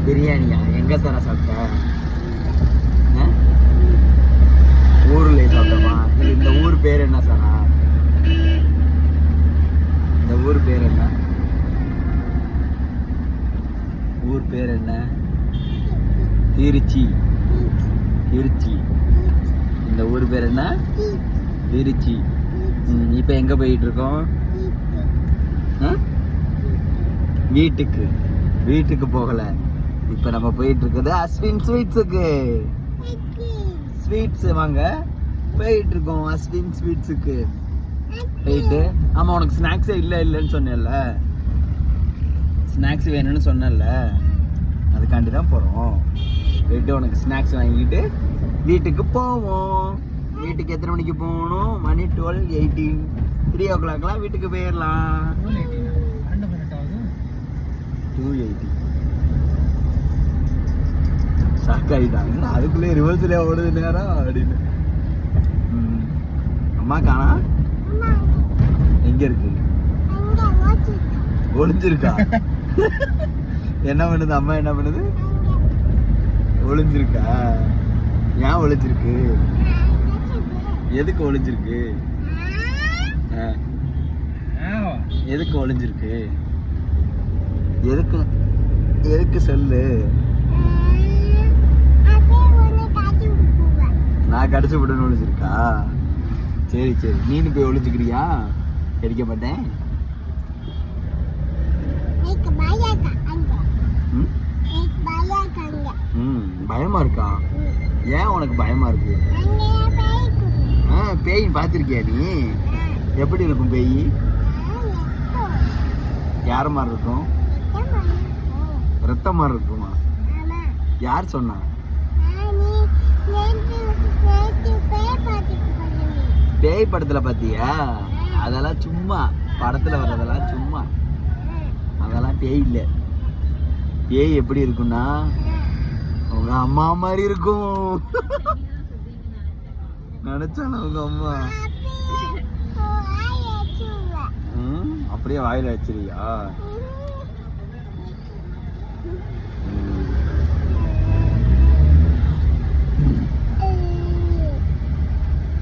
பிரியாணியா? எங்க சாரா சாப்பிட்ட? ஊர்ல சாப்பிட்டமா? இந்த ஊர் பேர் என்ன சாரா? இந்த ஊர் பேர் என்ன? ஊர் பேர் என்ன? திருச்சி. திருச்சி. இந்த ஊர் பேர் என்ன? திருச்சி. இப்ப எங்க போயிட்டு இருக்கோம்? வீட்டுக்கு. வீட்டுக்கு போகல, இப்ப நம்ம போயிட்டு இருக்குது அஸ்வின் ஸ்வீட்ஸுக்கு. ஸ்வீட்ஸ் வாங்க போயிட்டு இருக்கோம். அஸ்வின் ஸ்வீட்ஸுக்கு போயிட்டு. ஆமா, உனக்கு ஸ்நாக்ஸே இல்லைன்னு சொன்னேன்ல, ஸ்நாக்ஸ் வேணும்னு சொன்னேன்ல, அதுக்காண்டி தான் போறோம். போயிட்டு உனக்கு ஸ்நாக்ஸ் வாங்கிட்டு வீட்டுக்கு போவோம். வீட்டுக்கு எத்தனை மணிக்கு போகணும்? மணி 12:18. 3 o'clockலாம் வீட்டுக்கு போயிடலாம். 2:80. ஷாக் ஆகிட்டாங்க. அதுக்குள்ளே ரிவர்ஸ்ல ஓடுது நேரம் அப்படின்னு. அம்மா காணா? எங்க இருக்கு? ஒளிஞ்சிருக்கா? என்ன பண்ணுது அம்மா? என்ன பண்ணுது? ஒளிஞ்சிருக்கா? ஏன் ஒளிஞ்சிருக்கு? எதுக்கு ஒளிஞ்சிருக்கு? எதுக்கு ஒளிஞ்சிருக்கு? எதுக்கு எதுக்கு சொல்லு. நான் கடிச்சு விடணும்னு ஒளிஞ்சிருக்கா? சரி சரி, நீனு போய் ஒளிஞ்சுக்கிறியா? கடிக்க மாட்டேன். பயமா இருக்கா? ஏன் உனக்கு பயமா இருக்கு? பேய் பாத்திருக்கியா நீ? எப்படி இருக்கும் பேய்? யார மாதிரி இருக்கும்? ரத்த மாதிரி இருக்குமா? யார் சொன்னா? பேய் படத்துல பாத்தியா? அதெல்லாம் சும்மா, படத்துல வர்றதெல்லாம் சும்மா, அதெல்லாம் பேய் இல்ல. பேய் எப்படி இருக்கும்னா உங்க அம்மா மாதிரி இருக்கும். நினைச்சான உங்க அம்மா அப்படியே வாயில வச்சிருக்கியா?